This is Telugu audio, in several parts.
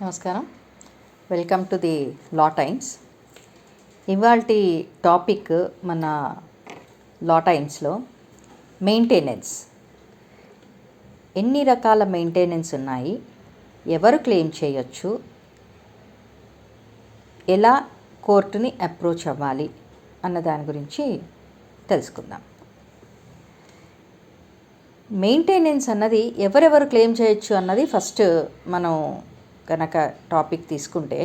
నమస్కారం. Welcome to the law times. ఇవాల్టి టాపిక్ మన లా టైమ్స్లో మెయింటెనెన్స్. ఎన్ని రకాల మెయింటెనెన్స్ ఉన్నాయి, ఎవరు క్లెయిమ్ చేయొచ్చు, ఎలా కోర్టుని అప్రోచ్ అవ్వాలి అన్న దాని గురించి తెలుసుకుందాం. మెయింటెనెన్స్ అన్నది ఎవరెవరు క్లెయిమ్ చేయొచ్చు అన్నది ఫస్ట్ మనం కనుక టాపిక్ తీసుకుంటే,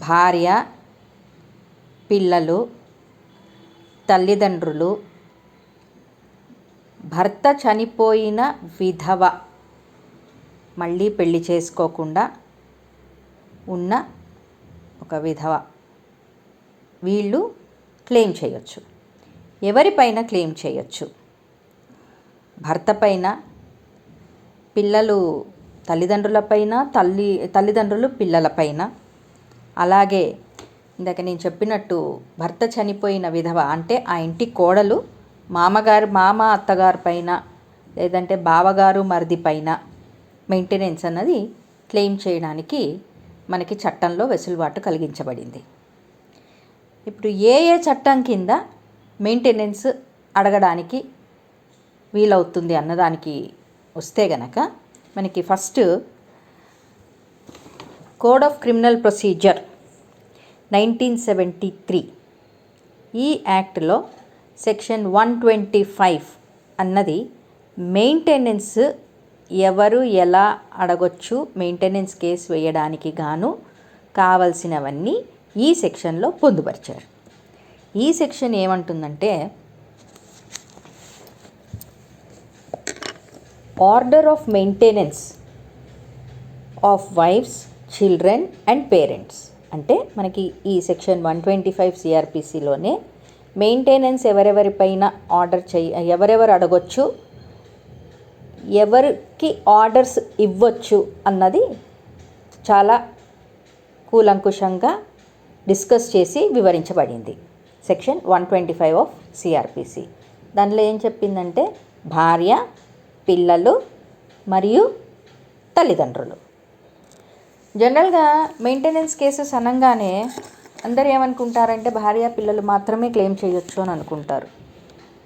భార్య, పిల్లలు, తల్లిదండ్రులు, భర్త చనిపోయిన విధవ, మళ్ళీ పెళ్లి చేసుకోకుండా ఉన్న ఒక విధవ, వీళ్ళు క్లెయిమ్ చేయొచ్చు. ఎవరిపైన క్లెయిమ్ చేయొచ్చు? భర్త పైన, పిల్లలు తల్లిదండ్రులపైన, తల్లిదండ్రులు పిల్లలపైన. అలాగే ఇందాక నేను చెప్పినట్టు భర్త చనిపోయిన విధవ అంటే ఆ ఇంటి కోడలు మామ అత్తగారి పైన, లేదంటే బావగారు మరిది పైన మెయింటెనెన్స్ అన్నది క్లెయిమ్ చేయడానికి మనకి చట్టంలో వెసులుబాటు కలిగించబడింది. ఇప్పుడు ఏ చట్టం కింద మెయింటెనెన్స్ అడగడానికి వీలవుతుంది అన్నదానికి వస్తే గనక, మనకి first code of criminal procedure 1973 ఈ యాక్ట్లో సెక్షన్ 125 అన్నది మెయింటెనెన్స్ ఎవరు ఎలా అడగొచ్చు, మెయింటెనెన్స్ కేసు వేయడానికి గాను కావలసినవన్నీ ఈ సెక్షన్లో పొందుపరిచారు. ఈ సెక్షన్ ఏమంటుందంటే, order of maintenance of wives, children and parents. అంటే మనకి ఈ సెక్షన్ 125 సిఆర్పిసిలోనే మెయింటెనెన్స్ ఎవరెవరిపైన ఎవరెవరు అడగొచ్చు, ఎవరికి ఆర్డర్స్ ఇవ్వచ్చు అన్నది చాలా కూలంకుషంగా డిస్కస్ చేసి వివరించబడింది సెక్షన్ 125 ఆఫ్ సిఆర్పిసి. దానిలో ఏం చెప్పిందంటే, భార్య, పిల్లలు మరియు తల్లిదండ్రులు. జనరల్గా మెయింటెనెన్స్ కేసెస్ అనగానే అందరూ ఏమనుకుంటారంటే భార్య పిల్లలు మాత్రమే క్లెయిమ్ చేయొచ్చు అని అనుకుంటారు.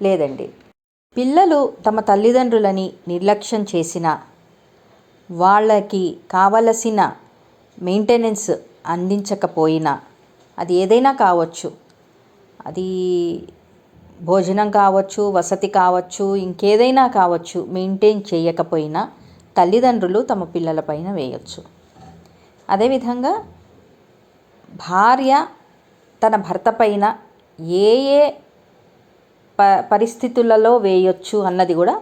లేదండి, పిల్లలు తమ తల్లిదండ్రులని నిర్లక్ష్యం చేసిన, వాళ్ళకి కావలసిన మెయింటెనెన్స్ అందించకపోయినా, అది ఏదైనా కావచ్చు, అది భోజనం కావచ్చు, వసతి కావచ్చు, ఇంకేదైనా కావచ్చు, మెయింటైన్ చేయకపోయినా తల్లిదండ్రులు తమ పిల్లలపైన వేయచ్చు. అదేవిధంగా భార్య తన భర్త పైన ఏ పరిస్థితులలో వేయొచ్చు అన్నది కూడా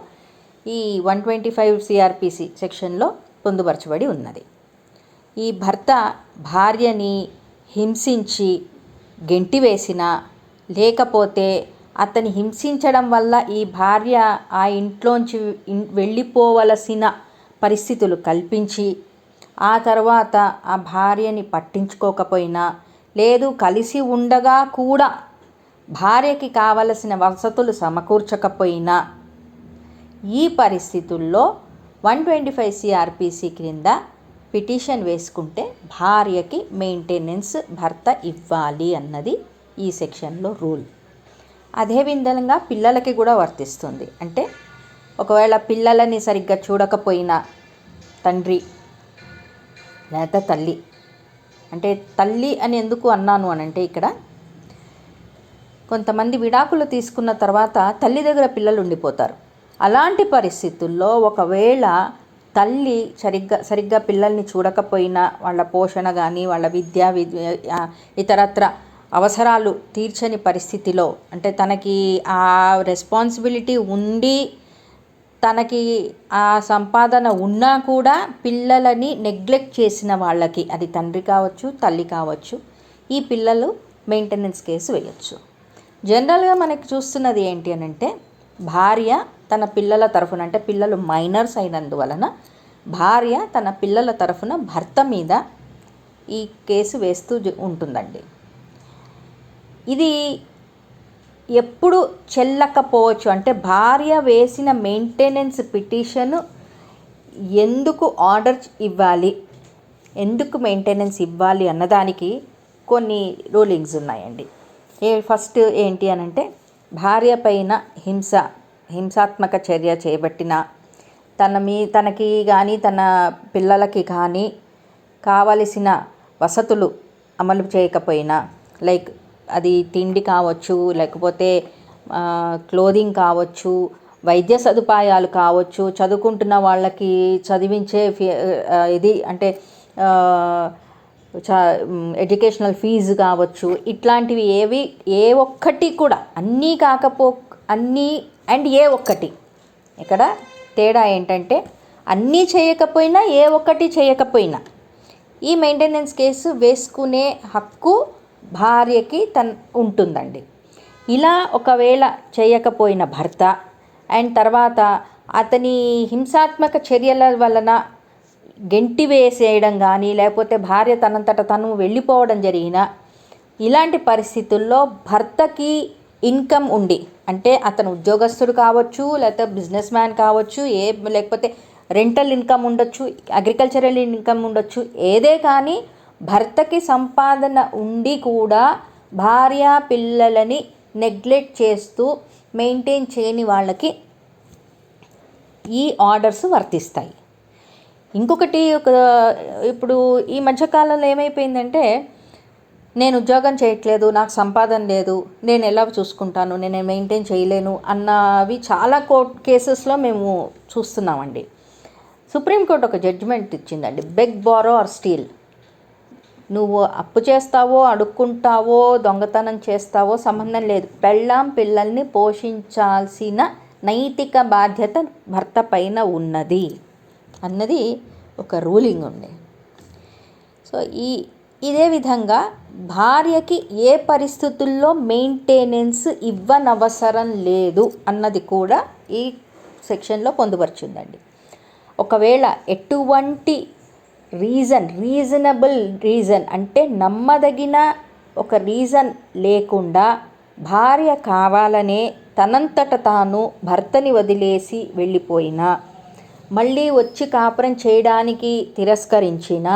ఈ 125 సిఆర్పిసి సెక్షన్లో పొందుపరచబడి ఉన్నది. ఈ భర్త భార్యని హింసించి గెంటివేసినా, లేకపోతే అతని హింసించడం వల్ల ఈ భార్య ఆ ఇంట్లోంచి వెళ్ళిపోవలసిన పరిస్థితులు కల్పించి, ఆ తర్వాత ఆ భార్యని పట్టించుకోకపోయినా, లేదు కలిసి ఉండగా కూడా భార్యకి కావలసిన వసతులు సమకూర్చకపోయినా, ఈ పరిస్థితుల్లో 125 సిఆర్పిసి క్రింద పిటిషన్ వేసుకుంటే భార్యకి మెయింటెనెన్స్ భర్త ఇవ్వాలి అన్నది ఈ సెక్షన్లో రూల్. అదేవిధంగా పిల్లలకి కూడా వర్తిస్తుంది. అంటే ఒకవేళ పిల్లలని సరిగ్గా చూడకపోయినా తండ్రి లేదా తల్లి, అంటే తల్లి అని ఎందుకు అన్నాను అనంటే, ఇక్కడ కొంతమంది విడాకులు తీసుకున్న తర్వాత తల్లి దగ్గర పిల్లలు ఉండిపోతారు. అలాంటి పరిస్థితుల్లో ఒకవేళ తల్లి సరిగ్గా పిల్లల్ని చూడకపోయినా, వాళ్ళ పోషణ కానీ, వాళ్ళ విద్య ఇతరత్ర అవసరాలు తీర్చని పరిస్థితిలో, అంటే తనకి ఆ రెస్పాన్సిబిలిటీ ఉండి తనకి ఆ సంపాదన ఉన్నా కూడా పిల్లలని నెగ్లెక్ట్ చేసిన వాళ్ళకి, అది తండ్రి కావచ్చు, తల్లి కావచ్చు, ఈ పిల్లలు మెయింటెనెన్స్ కేసు వేయచ్చు. జనరల్గా మనకి చూస్తున్నది ఏంటి అని అంటే, భార్య తన పిల్లల తరఫున, అంటే పిల్లలు మైనర్స్ అయినందువలన భార్య తన పిల్లల తరఫున భర్త మీద ఈ కేసు వేస్తూ ఉంటుందండి. ఇది ఎప్పుడు చెల్లకపోవచ్చు, అంటే భార్య వేసిన మెయింటెనెన్స్ పిటిషన్ ఎందుకు ఆర్డర్ ఇవ్వాలి, ఎందుకు మెయింటెనెన్స్ ఇవ్వాలి అన్నదానికి కొన్ని రూలింగ్స్ ఉన్నాయండి. ఫస్ట్ ఏంటి అనంటే, భార్య పైన హింసాత్మక చర్య చేపట్టిన, తనకి కానీ తన పిల్లలకి కానీ కావలసిన వసతులు అమలు చేయకపోయినా, లైక్ అది తిండి కావచ్చు, లేకపోతే క్లోదింగ్ కావచ్చు, వైద్య సదుపాయాలు కావచ్చు, చదువుకుంటున్న వాళ్ళకి చదివించే ఇది అంటే ఎడ్యుకేషనల్ ఫీజు కావచ్చు, ఇట్లాంటివి ఏ ఒక్కటి కూడా అన్నీ అన్నీ అండ్ ఏ ఒక్కటి. ఇక్కడ తేడా ఏంటంటే, అన్నీ చేయకపోయినా ఏ ఒక్కటి చేయకపోయినా ఈ మెయింటెనెన్స్ కేసు వేసుకునే హక్కు భార్యకి ఉంటుందండి. ఇలా ఒకవేళ చేయకపోయిన భర్త అండ్ తర్వాత అతని హింసాత్మక చర్యల వలన గెంటి వేసేయడం కానీ, లేకపోతే భార్య తనంతట తను వెళ్ళిపోవడం జరిగిన ఇలాంటి పరిస్థితుల్లో భర్తకి ఇన్కమ్ ఉండి, అంటే అతను ఉద్యోగస్తుడు కావచ్చు, లేకపోతే బిజినెస్ మ్యాన్ కావచ్చు, లేకపోతే రెంటల్ ఇన్కమ్ ఉండొచ్చు, అగ్రికల్చరల్ ఇన్కమ్ ఉండొచ్చు, ఏదే కానీ భర్తకి సంపాదన ఉండి కూడా భార్య పిల్లలని నెగ్లెక్ట్ చేస్తూ మెయింటైన్ చేయని వాళ్ళకి ఈ ఆర్డర్స్ వర్తిస్తాయి. ఇంకొకటి, ఇప్పుడు ఈ మధ్యకాలంలో ఏమైపోయిందంటే, నేను ఉద్యోగం చేయట్లేదు, నాకు సంపాదన లేదు, నేను ఎలా చూసుకుంటాను, నేను మెయింటైన్ చేయలేను అన్నవి చాలా కేసెస్లో మేము చూస్తున్నామండి. సుప్రీంకోర్టు ఒక జడ్జిమెంట్ ఇచ్చిందండి, బెగ్, బారో ఆర్ స్టీల్. నువ్వు అప్పు చేస్తావో, అడుక్కుంటావో, దొంగతనం చేస్తావో సంబంధం లేదు, పిల్లల్ని పోషించాల్సిన నైతిక బాధ్యత భర్త పైన ఉన్నది అన్నది ఒక రూలింగ్ ఉంది. సో ఇదే విధంగా భార్యకి ఏ పరిస్థితుల్లో మెయింటెనెన్స్ ఇవ్వనవసరం లేదు అన్నది కూడా ఈ సెక్షన్లో పొందుపరిచిందండి. ఒకవేళ ఎటువంటి రీజనబుల్ రీజన్, అంటే నమ్మదగిన ఒక రీజన్ లేకుండా భార్య కావాలనే తనంతట తాను భర్తని వదిలేసి వెళ్ళిపోయినా, మళ్ళీ వచ్చి కాపురం చేయడానికి తిరస్కరించిన,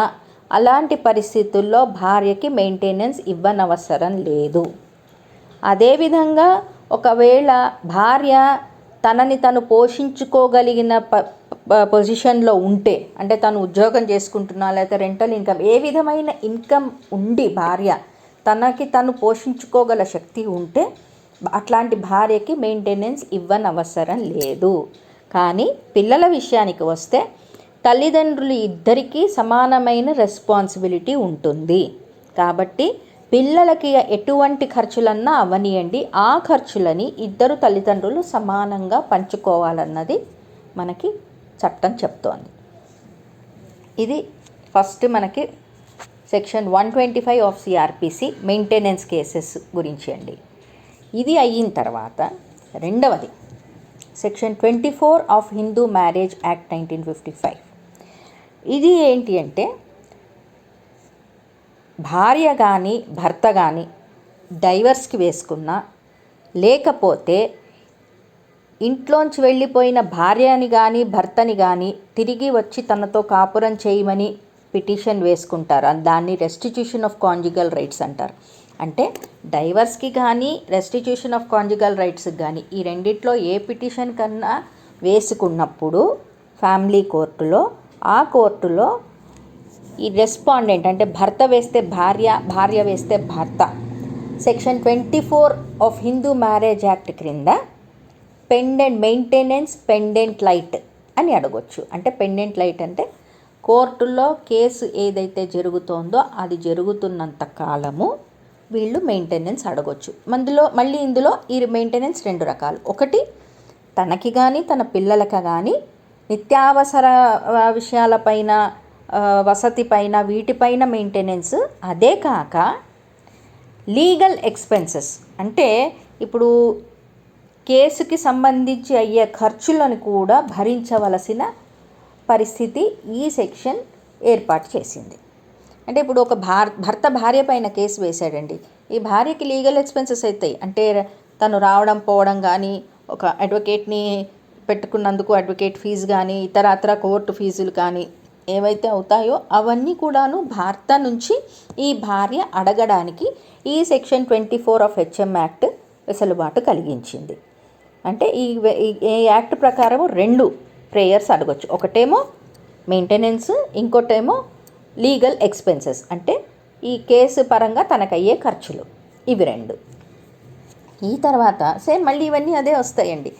అలాంటి పరిస్థితుల్లో భార్యకి మెయింటెనెన్స్ ఇవ్వనవసరం లేదు. అదేవిధంగా ఒకవేళ భార్య తనని తను పోషించుకోగలిగిన పొజిషన్లో ఉంటే, అంటే తను ఉద్యోగం చేసుకుంటున్నా, లేకపోతే రెంటల్ ఇన్కమ్, ఏ విధమైన ఇన్కమ్ ఉండి భార్య తనకి తను పోషించుకోగల శక్తి ఉంటే అట్లాంటి భార్యకి మెయింటెనెన్స్ ఇవ్వనవసరం లేదు. కానీ పిల్లల విషయానికి వస్తే తల్లిదండ్రులు ఇద్దరికీ సమానమైన రెస్పాన్సిబిలిటీ ఉంటుంది. కాబట్టి పిల్లలకి ఎటువంటి ఖర్చులన్నా అవనియండి, ఆ ఖర్చులని ఇద్దరు తల్లిదండ్రులు సమానంగా పంచుకోవాలన్నది మనకి చట్టం చెప్తోంది. ఇది ఫస్ట్ మనకి section 125 of CrPC maintenance cases గురించి అండి. ఇది అయిన తర్వాత రెండవది section 24 of Hindu marriage act 1955. ఇది ఏంటి అంటే, భార్య కానీ భర్త కానీ డైవర్స్కి వేసుకున్నా, లేకపోతే ఇంట్లోంచి వెళ్ళిపోయిన భార్యని కానీ భర్తని కానీ తిరిగి వచ్చి తనతో కాపురం చేయమని పిటిషన్ వేసుకుంటారు. దాన్ని రెస్టిట్యూషన్ ఆఫ్ కాంజుగల్ రైట్స్ అంటారు. అంటే డైవర్స్కి కానీ రెస్టిట్యూషన్ ఆఫ్ కాంజుగల్ రైట్స్కి కానీ ఈ రెండిట్లో ఏ పిటిషన్ కన్నా వేసుకున్నప్పుడు ఫ్యామిలీ కోర్టులో, ఆ కోర్టులో ఈ రెస్పాండెంట్, అంటే భర్త వేస్తే భార్య, భార్య వేస్తే భర్త, section 24 of Hindu marriage act క్రింద మెయింటెనెన్స్ పెండెంట్ లైట్ అని అడగొచ్చు. అంటే పెండెంట్ లైట్ అంటే కోర్టులో కేసు ఏదైతే జరుగుతోందో అది జరుగుతున్నంత కాలము వీళ్ళు మెయింటెనెన్స్ అడగొచ్చు. మళ్ళీ ఇందులో ఈ మెయింటెనెన్స్ రెండు రకాలు. ఒకటి, తనకి కానీ తన పిల్లలకి కానీ నిత్యావసర విషయాలపైన, వసతి పైన, వీటిపైన మెయింటెనెన్స్. అదే కాక లీగల్ ఎక్స్పెన్సెస్, అంటే ఇప్పుడు కేసుకి సంబంధించి అయ్యే ఖర్చులను కూడా భరించవలసిన పరిస్థితి ఈ సెక్షన్ ఏర్పాటు చేసింది. అంటే ఇప్పుడు ఒక భర్త భార్య పైన కేసు వేశాడండి, ఈ భార్యకి లీగల్ ఎక్స్పెన్సెస్ అవుతాయి. అంటే తను రావడం పోవడం కానీ, ఒక అడ్వకేట్ని పెట్టుకున్నందుకు అడ్వకేట్ ఫీజు కానీ ఇతరత్ర కోర్టు ఫీజులు కానీ ఏవైతే అవుతాయో అవన్నీ కూడాను భర్త నుంచి ఈ భార్య అడగడానికి ఈ సెక్షన్ 24 ఆఫ్ హెచ్ఎం యాక్ట్ వెసులుబాటు కలిగించింది. అంటే ఈ యాక్ట్ ప్రకారం 2 ప్రేయర్స్ అడగొచ్చు. ఒకటేమో మెయింటెనెన్స్, ఇంకోటేమో లీగల్ ఎక్స్పెన్సెస్, అంటే ఈ కేసు పరంగా తనకయ్యే ఖర్చులు. ఇవి 2. ఈ తర్వాత సేమ్ మళ్ళీ ఇవన్నీ అదే వస్తాయండి.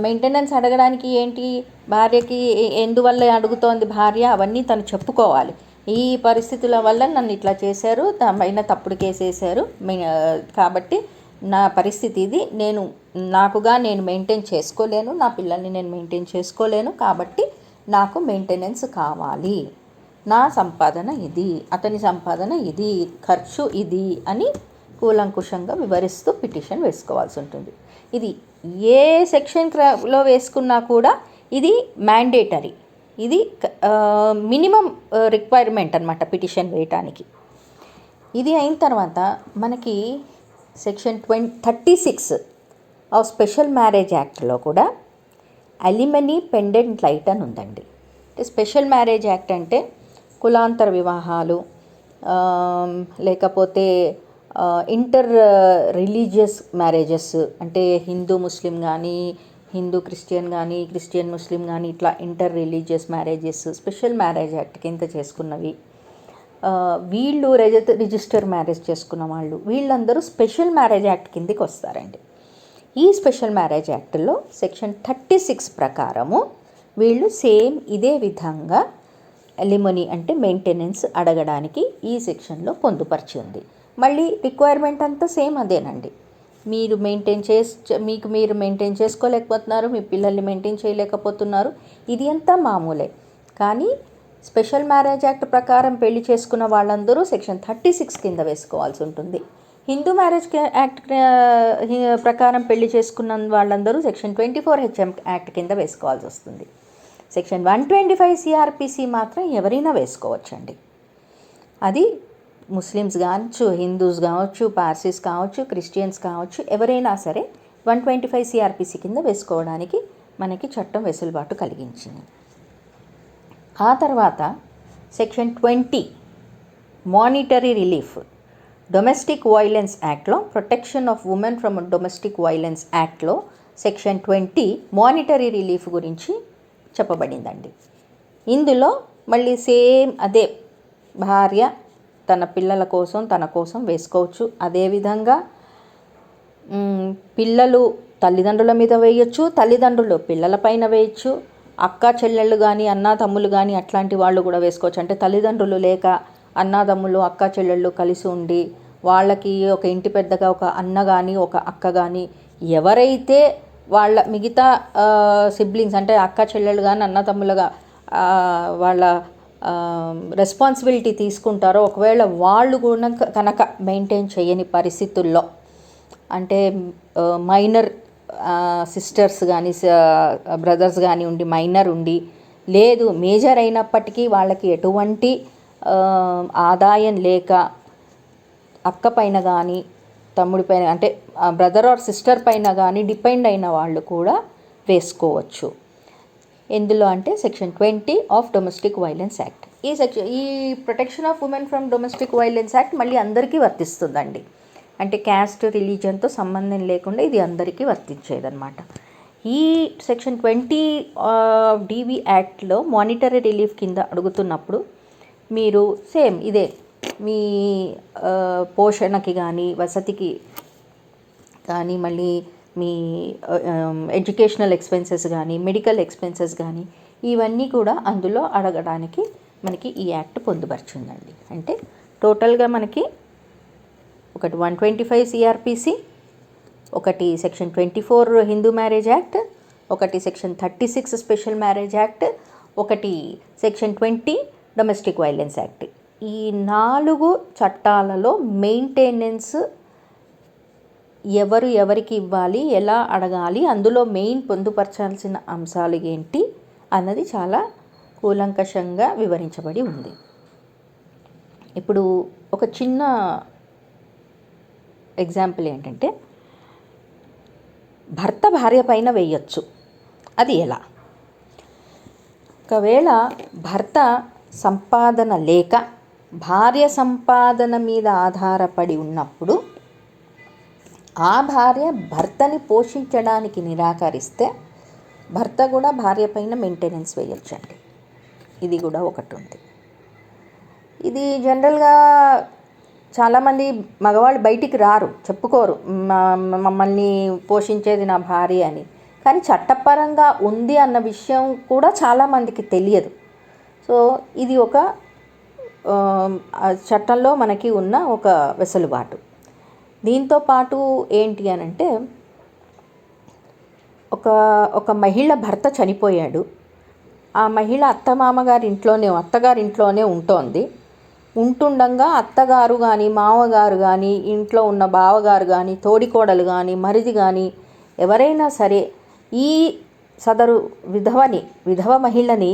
మెయింటెనెన్స్ అడగడానికి ఏంటి, భార్యకి ఎందువల్ల అడుగుతోంది భార్య, అవన్నీ తను చెప్పుకోవాలి. ఈ పరిస్థితుల వల్ల నన్ను ఇట్లా చేశారు, పైన తప్పుడు కేసేశారు, కాబట్టి నా పరిస్థితి ఇది, నేను మెయింటైన్ చేసుకోలేను, నా పిల్లల్ని నేను మెయింటైన్ చేసుకోలేను, కాబట్టి నాకు మెయింటెనెన్స్ కావాలి, నా సంపాదన ఇది, అతని సంపాదన ఇది, ఖర్చు ఇది అని కూలంకుషంగా వివరిస్తూ పిటిషన్ వేసుకోవాల్సి ఉంటుంది. ఇది ఏ సెక్షన్లో వేసుకున్నా కూడా ఇది మ్యాండేటరీ, ఇది మినిమం రిక్వైర్మెంట్ అన్నమాట పిటిషన్ వేయటానికి. ఇది అయిన తర్వాత మనకి సెక్షన్ 36 ఆఫ్ స్పెషల్ మ్యారేజ్ యాక్ట్లో కూడా అలిమనీ పెండెంట్ లైట్ అని ఉందండి. స్పెషల్ మ్యారేజ్ యాక్ట్ అంటే కులాంతర వివాహాలు, లేకపోతే ఇంటర్ రిలీజియస్ మ్యారేజెస్, అంటే హిందూ ముస్లిం కానీ, హిందూ క్రిస్టియన్ కానీ, క్రిస్టియన్ ముస్లిం కానీ, ఇట్లా inter religious marriages special marriage act కింద చేసుకున్నవి. వీళ్ళు రిజిస్టర్ మ్యారేజ్ చేసుకున్న వాళ్ళు, వీళ్ళందరూ స్పెషల్ మ్యారేజ్ యాక్ట్ కిందకి వస్తారండి. ఈ స్పెషల్ మ్యారేజ్ యాక్ట్లో సెక్షన్ 36 ప్రకారము వీళ్ళు సేమ్ ఇదే విధంగా అలిమనీ అంటే మెయింటెనెన్స్ అడగడానికి ఈ సెక్షన్లో పొందుపరిచి ఉంది. మళ్ళీ రిక్వైర్మెంట్ అంతా సేమ్ అదేనండి. మీరు మెయింటైన్ చేసుకోలేకపోతున్నారు, మీ పిల్లల్ని మెయింటైన్ చేయలేకపోతున్నారు, ఇది అంతా మామూలే. కానీ స్పెషల్ మ్యారేజ్ యాక్ట్ ప్రకారం పెళ్లి చేసుకున్న వాళ్ళందరూ సెక్షన్ 36 కింద వేసుకోవాల్సి ఉంటుంది. హిందూ మ్యారేజ్ యాక్ట్ ప్రకారం పెళ్లి చేసుకున్న వాళ్ళందరూ సెక్షన్ 24 హెచ్ఎం యాక్ట్ కింద వేసుకోవాల్సి వస్తుంది. సెక్షన్ 125 సిఆర్పిసి మాత్రం ఎవరైనా వేసుకోవచ్చండి. అది ముస్లిమ్స్ కావచ్చు, హిందూస్ కావచ్చు, పార్సీస్ కావచ్చు, క్రిస్టియన్స్ కావచ్చు, ఎవరైనా సరే 125 సిఆర్పిసి కింద వేసుకోవడానికి మనకి చట్టం వెసులుబాటు కలిగించింది. ఆ తర్వాత section 20 monetary relief domestic violence యాక్ట్లో, protection of women from domestic violence యాక్ట్లో సెక్షన్ 20 మానిటరీ రిలీఫ్ గురించి చెప్పబడిందండి. ఇందులో మళ్ళీ సేమ్ అదే భార్య తన పిల్లల కోసం తన కోసం వేసుకోవచ్చు. అదేవిధంగా పిల్లలు తల్లిదండ్రుల మీద వేయచ్చు, తల్లిదండ్రులు పిల్లల పైన వేయచ్చు, అక్క చెల్లెళ్ళు కానీ అన్నా తమ్ముళ్ళు కానీ అట్లాంటి వాళ్ళు కూడా వేసుకోవచ్చు. అంటే తల్లిదండ్రులు లేక అన్నాదమ్ములు అక్క చెల్లెళ్ళు కలిసి ఉండి వాళ్ళకి ఒక ఇంటి పెద్దగా ఒక అన్న కానీ ఒక అక్క కానీ ఎవరైతే వాళ్ళ మిగతా సిబ్లింగ్స్ అంటే అక్క చెల్లెళ్ళు కానీ అన్న తమ్ములుగా వాళ్ళ రెస్పాన్సిబిలిటీ తీసుకుంటారో, ఒకవేళ వాళ్ళు కూడా కనుక మెయింటైన్ చేయని పరిస్థితుల్లో, అంటే మైనర్ సిస్టర్స్ కానీ బ్రదర్స్ కానీ ఉండి మైనర్ ఉండి, లేదు మేజర్ అయినప్పటికీ వాళ్ళకి ఎటువంటి ఆదాయం లేక అక్క పైన కానీ తమ్ముడి పైన అంటే బ్రదర్ ఆర్ సిస్టర్ పైన కానీ డిపెండ్ అయిన వాళ్ళు కూడా వేసుకోవచ్చు. ఎందులో అంటే section 20 of domestic violence act. ఈ protection of women from domestic violence act మళ్ళీ అందరికీ వర్తిస్తుందండి. అంటే క్యాస్ట్ రిలీజియన్తో సంబంధం లేకుండా ఇది అందరికీ వర్తించేదన్నమాట. ఈ సెక్షన్ 20 డివి యాక్ట్లో మానిటరీ రిలీఫ్ కింద అడుగుతున్నప్పుడు మీరు సేమ్ ఇదే మీ పోషణకి కానీ వసతికి కానీ మళ్ళీ మీ ఎడ్యుకేషనల్ ఎక్స్పెన్సెస్ కానీ మెడికల్ ఎక్స్పెన్సెస్ కానీ ఇవన్నీ కూడా అందులో అడగడానికి మనకి ఈ యాక్ట్ పొందుపరిచిందండి. అంటే టోటల్గా మనకి ఒకటి 125 సిఆర్పిసి, ఒకటి సెక్షన్ 24 హిందూ మ్యారేజ్ యాక్ట్, ఒకటి సెక్షన్ 36 స్పెషల్ మ్యారేజ్ యాక్ట్, ఒకటి సెక్షన్ 20 డొమెస్టిక్ వైలెన్స్ యాక్ట్. ఈ 4 చట్టాలలో మెయింటెనెన్స్ ఎవరికి ఇవ్వాలి, ఎలా అడగాలి, అందులో మెయిన్ పొందుపరచాల్సిన అంశాలు ఏంటి అన్నది చాలా కూలంకషంగా వివరించబడి ఉంది. ఇప్పుడు ఒక చిన్న ఎగ్జాంపుల్ ఏంటంటే, భర్త భార్య పైన వేయచ్చు, అది ఎలా? ఒకవేళ భర్త సంపాదన లేక భార్య సంపాదన మీద ఆధారపడి ఉన్నప్పుడు ఆ భార్య భర్తని పోషించడానికి నిరాకరిస్తే భర్త కూడా భార్య పైన మెయింటెనెన్స్ వేయొచ్చండి. ఇది కూడా ఒకటి ఉంది. ఇది జనరల్గా చాలామంది మగవాళ్ళు బయటికి రారు, చెప్పుకోరు మమ్మల్ని పోషించేది నా భార్య అని. కానీ చట్టపరంగా ఉంది అన్న విషయం కూడా చాలామందికి తెలియదు. సో ఇది ఒక చట్టంలో మనకి ఉన్న ఒక వెసులుబాటు. దీంతో పాటు ఏంటి అని అంటే, ఒక మహిళ భర్త చనిపోయాడు, ఆ మహిళ అత్తగారింట్లోనే ఉంటుండగా అత్తగారు కానీ మామగారు కానీ ఇంట్లో ఉన్న బావగారు కానీ తోడికోడలు కానీ మరిది కానీ ఎవరైనా సరే ఈ సదరు విధవ మహిళని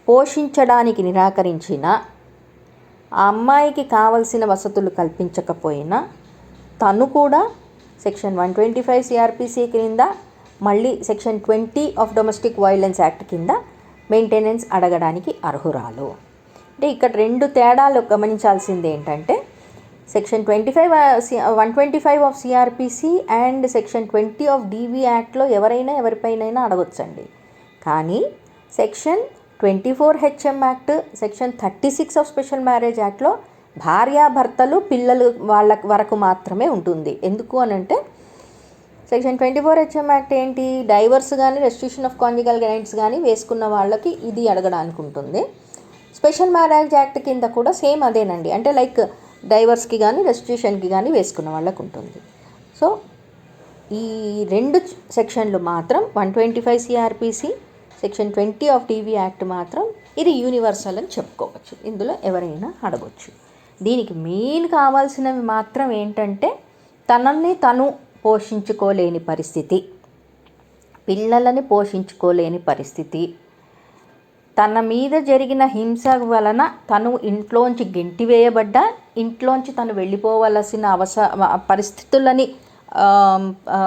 పోషించడానికి నిరాకరించిన, ఆ అమ్మాయికి కావలసిన వసతులు కల్పించకపోయినా తను కూడా సెక్షన్ 125 సిఆర్పిసి క్రింద, మళ్ళీ section 20 of domestic violence act కింద మెయింటెనెన్స్ అడగడానికి అర్హురాలు. అంటే ఇక్కడ 2 తేడాలు గమనించాల్సింది ఏంటంటే, section 125 of CrPC and section 20 of DV యాక్ట్లో ఎవరిపైనైనా అడగొచ్చండి. కానీ section 24 HM act, section 36 of special marriage యాక్ట్లో భార్యాభర్తలు పిల్లలు వాళ్ళ వరకు మాత్రమే ఉంటుంది. ఎందుకు అని అంటే, సెక్షన్ 24 హెచ్ఎం యాక్ట్ ఏంటి, డైవర్స్ కానీ రెస్ట్రిక్షన్ ఆఫ్ కాంజుగల్ రైట్స్ కానీ వేసుకున్న వాళ్ళకి ఇది అడగడానికి ఉంటుంది. స్పెషల్ మ్యారేజ్ యాక్ట్ కింద కూడా సేమ్ అదేనండి, అంటే లైక్ డైవర్స్కి కానీ రెస్ట్రిక్షన్కి కానీ వేసుకున్న వాళ్ళకు ఉంటుంది. సో ఈ 2 సెక్షన్లు మాత్రం 125 CrPC, section 20 of TV act మాత్రం ఇది యూనివర్సల్ అని చెప్పుకోవచ్చు. ఇందులో ఎవరైనా అడగవచ్చు. దీనికి మెయిన్ కావాల్సినవి మాత్రం ఏంటంటే, తనని తను పోషించుకోలేని పరిస్థితి, పిల్లలని పోషించుకోలేని పరిస్థితి, తన మీద జరిగిన హింస వలన తను ఇంట్లోంచి గెంటివేయబడ్డా, ఇంట్లోంచి తను వెళ్ళిపోవలసిన పరిస్థితులని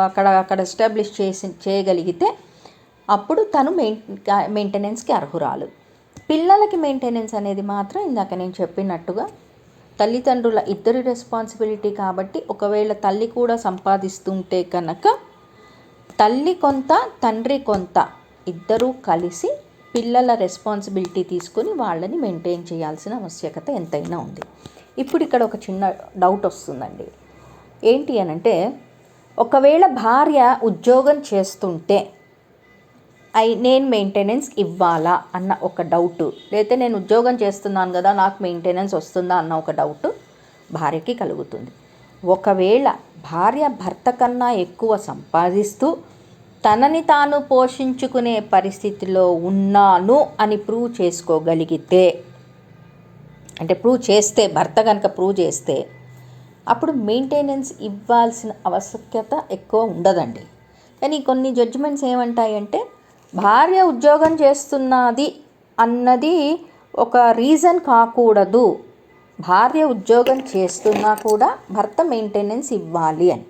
అక్కడ ఎస్టాబ్లిష్ చేయగలిగితే అప్పుడు తను మెయింటెనెన్స్కి అర్హురాలు. పిల్లలకి మెయింటెనెన్స్ అనేది మాత్రం ఇందాక నేను చెప్పినట్టుగా తల్లిదండ్రుల ఇద్దరి రెస్పాన్సిబిలిటీ కాబట్టి, ఒకవేళ తల్లి కూడా సంపాదిస్తుంటే కనుక తల్లి కొంత తండ్రి కొంత ఇద్దరూ కలిసి పిల్లల రెస్పాన్సిబిలిటీ తీసుకొని వాళ్ళని మెయింటైన్ చేయాల్సిన ఆవశ్యకత ఎంతైనా ఉంది. ఇప్పుడు ఇక్కడ ఒక చిన్న డౌట్ వస్తుందండి. ఏంటి అనంటే, ఒకవేళ భార్య ఉద్యోగం చేస్తుంటే నేను మెయింటెనెన్స్ ఇవ్వాలా అన్న ఒక డౌటు, లేకపోతే నేను ఉద్యోగం చేస్తున్నాను కదా నాకు మెయింటెనెన్స్ వస్తుందా అన్న ఒక డౌటు భార్యకి కలుగుతుంది. ఒకవేళ భార్య భర్త కన్నా ఎక్కువ సంపాదిస్తూ తనని తాను పోషించుకునే పరిస్థితిలో ఉన్నాను అని ప్రూవ్ చేసుకోగలిగితే, అంటే భర్త కనుక ప్రూవ్ చేస్తే అప్పుడు మెయింటెనెన్స్ ఇవ్వాల్సిన ఆవశ్యకత ఎక్కువ ఉండదండి. కానీ కొన్ని జడ్జిమెంట్స్ ఏమంటాయంటే, భార్య ఉద్యోగం చేస్తున్నది అన్నది ఒక రీజన్ కాకూడదు, భార్య ఉద్యోగం చేస్తున్నా కూడా భర్త మెయింటెనెన్స్ ఇవ్వాలి అని.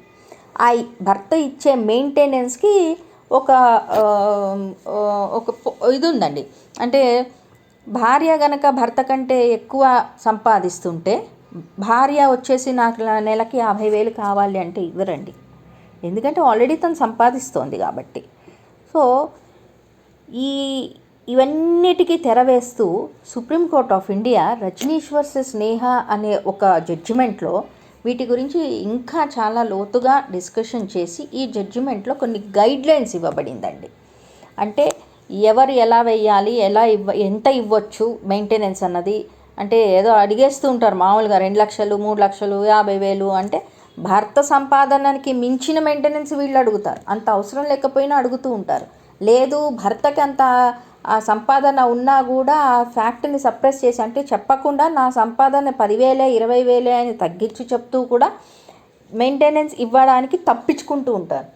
ఆ భర్త ఇచ్చే మెయింటెనెన్స్కి ఒక ఇది ఉందండి. అంటే భార్య గనక భర్త కంటే ఎక్కువ సంపాదిస్తుంటే భార్య వచ్చేసి నాకు నెలకి 50,000 కావాలి అంటే ఇవ్వరండి, ఎందుకంటే ఆల్రెడీ తను సంపాదిస్తోంది కాబట్టి. సో ఇవన్నిటికీ తెరవేస్తూ supreme court of India Rajnish versus Neha అనే ఒక జడ్జిమెంట్లో వీటి గురించి ఇంకా చాలా లోతుగా డిస్కషన్ చేసి ఈ జడ్జిమెంట్లో కొన్ని గైడ్లైన్స్ ఇవ్వబడిందండి. అంటే ఎవరు ఎలా వేయాలి, ఎంత ఇవ్వచ్చు మెయింటెనెన్స్ అన్నది. అంటే ఏదో అడిగేస్తూ ఉంటారు మామూలుగా 2 లక్షలు 3 లక్షలు 50,000 అంటే భర్త సంపాదనకి మించిన మెయింటెనెన్స్ వీళ్ళు అడుగుతారు. అంత అవసరం లేకపోయినా అడుగుతూ ఉంటారు. లేదు భర్తకి అంత ఆ సంపాదన ఉన్నా కూడా ఆ ఫ్యాక్ట్ని సప్రెస్ చేసి, అంటే చెప్పకుండా నా సంపాదన 10,000 20,000 అని తగ్గించి చెప్తూ కూడా మెయింటెనెన్స్ ఇవ్వడానికి తప్పించుకుంటూ ఉంటారు.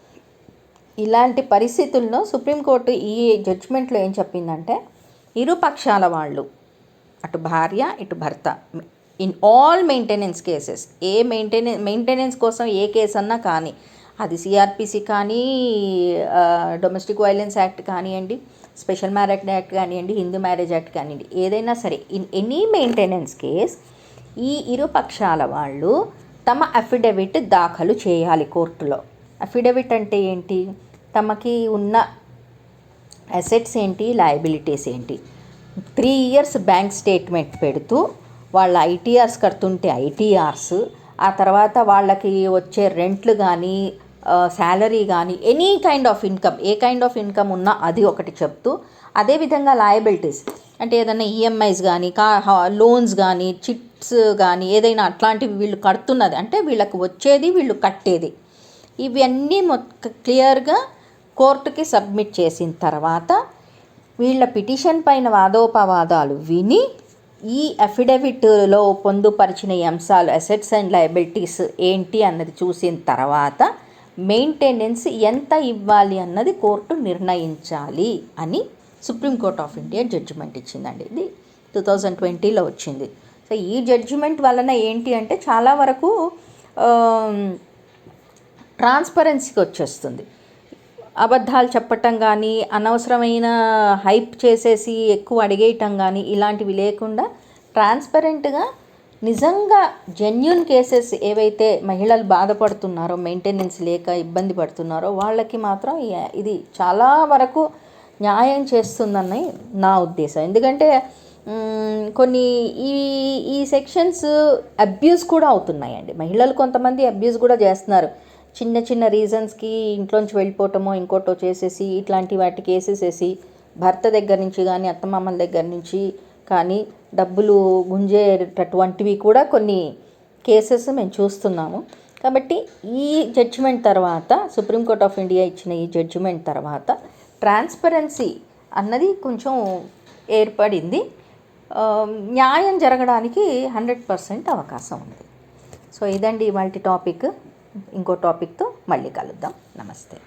ఇలాంటి పరిస్థితుల్లో సుప్రీంకోర్టు ఈ జడ్జిమెంట్లో ఏం చెప్పిందంటే, ఇరు పక్షాల వాళ్ళు, అటు భార్య ఇటు భర్త, in all maintenance cases, maintenance కోసం ఏ కేసు అన్నా కానీ అది సిఆర్పిసి కానీ, డొమెస్టిక్ వైలెన్స్ యాక్ట్ కానివ్వండి, స్పెషల్ మ్యారేజ్ యాక్ట్ కానివ్వండి, హిందూ మ్యారేజ్ యాక్ట్ కానివ్వండి, ఏదైనా సరే ఇన్ ఎనీ మెయింటెనెన్స్ కేస్ ఈ ఇరు పక్షాల వాళ్ళు తమ అఫిడవిట్ దాఖలు చేయాలి కోర్టులో. అఫిడవిట్ అంటే ఏంటి? తమకి ఉన్న అసెట్స్ ఏంటి, లయబిలిటీస్ ఏంటి, 3 years బ్యాంక్ స్టేట్మెంట్ పెడుతూ వాళ్ళ ఐటీఆర్స్ కడుతుంటే ఐటీఆర్స్, ఆ తర్వాత వాళ్ళకి వచ్చే రెంట్లు కానీ, శాలరీ కానీ, any kind of income, A kind of income ఉన్నా అది ఒకటి చెప్తూ, అదేవిధంగా లయబిలిటీస్ అంటే ఏదైనా ఈఎంఐస్ కానీ, లోన్స్ కానీ, చిట్స్ కానీ, ఏదైనా అట్లాంటివి వీళ్ళు కడుతున్నది అంటే వీళ్ళకి వచ్చేది, వీళ్ళు కట్టేది, ఇవన్నీ క్లియర్గా కోర్టుకి సబ్మిట్ చేసిన తర్వాత వీళ్ళ పిటిషన్ పైన వాదోపవాదాలు విని ఈ అఫిడవిట్లో పొందుపరిచిన అంశాలు, అసెట్స్ అండ్ లయబిలిటీస్ ఏంటి అన్నది చూసిన తర్వాత మెయింటెనెన్స్ ఎంత ఇవ్వాలి అన్నది కోర్టు నిర్ణయించాలి అని సుప్రీంకోర్ట్ ఆఫ్ ఇండియా జడ్జిమెంట్ ఇచ్చిందండి. ఇది 2020లో వచ్చింది. సో ఈ జడ్జిమెంట్ వలన ఏంటి అంటే చాలా వరకు ట్రాన్స్పరెన్సీకి వచ్చేస్తుంది. అబద్ధాలు చెప్పటం కానీ, అనవసరమైన హైప్ చేసేసి ఎక్కువ అడిగేయటం కానీ ఇలాంటివి లేకుండా ట్రాన్స్పరెంట్గా నిజంగా జెన్యూన్ కేసెస్ ఏవైతే మహిళలు బాధపడుతున్నారో, మెయింటెనెన్స్ లేక ఇబ్బంది పడుతున్నారో వాళ్ళకి మాత్రం ఇది చాలా వరకు న్యాయం చేస్తుందని నా ఉద్దేశం. ఎందుకంటే కొన్ని ఈ సెక్షన్స్ అబ్యూస్ కూడా అవుతున్నాయండి. మహిళలు కొంతమంది అబ్యూస్ కూడా చేస్తున్నారు. చిన్న చిన్న రీజన్స్కి ఇంట్లోంచి వెళ్ళిపోవటమో ఇంకోటో చేసేసి ఇట్లాంటి వాటికి వేసేసేసి భర్త దగ్గర నుంచి కానీ, అత్తమామల దగ్గర నుంచి కానీ డబ్బులు గుంజేటటువంటివి కూడా కొన్ని కేసెస్ మేము చూస్తున్నాము. కాబట్టి ఈ జడ్జిమెంట్ తర్వాత, సుప్రీంకోర్ట్ ఆఫ్ ఇండియా ఇచ్చిన ఈ జడ్జిమెంట్ తర్వాత ట్రాన్స్పరెన్సీ అన్నది కొంచెం ఏర్పడింది. న్యాయం జరగడానికి 100% అవకాశం ఉంది. సో ఇదండి ఇవాల్టి టాపిక్. ఇంకో టాపిక్తో మళ్ళీ కలుద్దాం. నమస్తే.